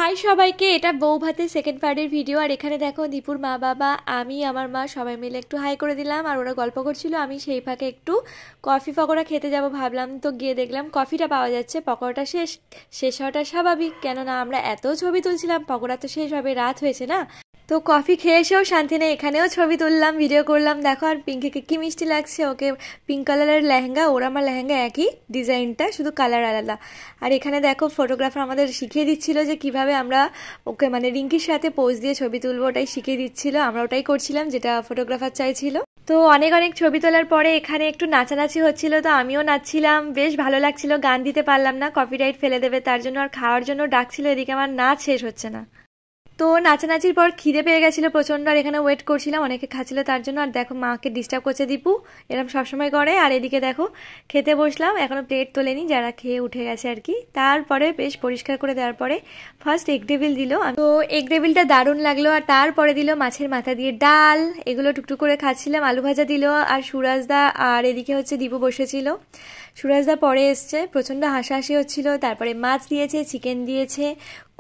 High সবাইকে, এটা বউ ভাতের সেকেন্ড পার্টের ভিডিও। আর এখানে দেখো দীপুর মা বাবা, আমি, আমার মা সবাই মিলে একটু হাই করে দিলাম। আর ওরা গল্প করছিল, আমি সেই ফাঁকে একটু কফি পকোড়া খেতে যাব ভাবলাম। তো গিয়ে দেখলাম কফিটা পাওয়া যাচ্ছে, পকোড়াটা শেষ হওয়াটা স্বাভাবিক, কেননা আমরা এত ছবি তুলছিলাম, পকোড়া তো শেষ হবে, রাত হয়েছে না। তো কফি খেয়ে এসেও শান্তি নেই, এখানেও ছবি তুললাম, ভিডিও করলাম। দেখো আর পিঙ্কিকে কি মিষ্টি লাগছে, ওকে পিঙ্ক কালারের লেহেঙ্গা, ওর আমার লেহেঙ্গা একই ডিজাইনটা, শুধু কালার আলাদা। আর এখানে দেখো ফটোগ্রাফার আমাদের শিখিয়ে দিচ্ছিল যে কিভাবে আমরা ওকে মানে রিঙ্কির সাথে পোজ দিয়ে ছবি তুলবো, ওটাই শিখিয়ে দিচ্ছিল। আমরা ওটাই করছিলাম যেটা ফটোগ্রাফার চাইছিল। তো অনেক অনেক ছবি তোলার পরে এখানে একটু নাচানাচি হচ্ছিল, তো আমিও নাচছিলাম, বেশ ভালো লাগছিল। গান দিতে পারলাম না, কপিরাইট ফেলে দেবে তার জন্য। আর খাওয়ার জন্য ডাকছিল, এদিকে আমার নাচ শেষ হচ্ছে না। তো নাচানাচির পর খিদে পেয়ে গেছিলো প্রচণ্ড, আর এখানে ওয়েট করছিলাম, অনেকে খাচ্ছিল তার জন্য। আর দেখো মাকে ডিস্টার্ব করছে দীপু, এরকম সবসময় করে। আর এদিকে দেখো খেতে বসলাম, এখনো প্লেট তোলেনি, যারা খেয়ে উঠে গেছে আর কি। তারপরে বেশ পরিষ্কার করে দেওয়ার পরে ফার্স্ট এগ ডেভিল দিল, তো এগ ডেভিলটা দারুণ লাগলো। আর তারপরে দিল মাছের মাথা দিয়ে ডাল, এগুলো টুকটুক করে খাচ্ছিলাম। আলু ভাজা দিল, আর সুরাজদা আর এদিকে হচ্ছে দীপু বসেছিল। সুরাজদা পরে এসছে, প্রচণ্ড হাসাহাসি হচ্ছিল। তারপরে মাছ দিয়েছে, চিকেন দিয়েছে,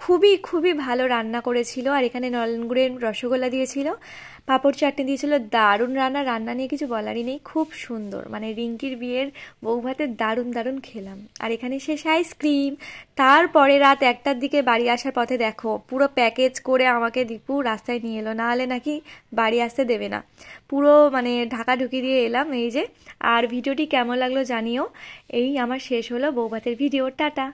খুবই খুবই ভালো রান্না করেছিল। আর এখানে নলেনগুড়ের রসগোল্লা দিয়েছিল, পাঁপড় চাটনি দিয়েছিল। দারুণ রান্না নিয়ে কিছু বলারই নেই, খুব সুন্দর। মানে রিঙ্কির বিয়ের বউ ভাতে দারুণ দারুণ খেলাম। আর এখানে শেষ আইসক্রিম। তারপরে রাত 1টার দিকে বাড়ি আসার পথে দেখো পুরো প্যাকেজ করে আমাকে দীপু রাস্তায় নিয়ে এলো, না হলে নাকি বাড়ি আসতে দেবে না। পুরো মানে ঢাকা ঢুকি দিয়ে এলাম, এই যে। আর ভিডিওটি কেমন লাগলো জানিও। এই আমার শেষ হলো বউ ভাতের ভিডিও, টাটা।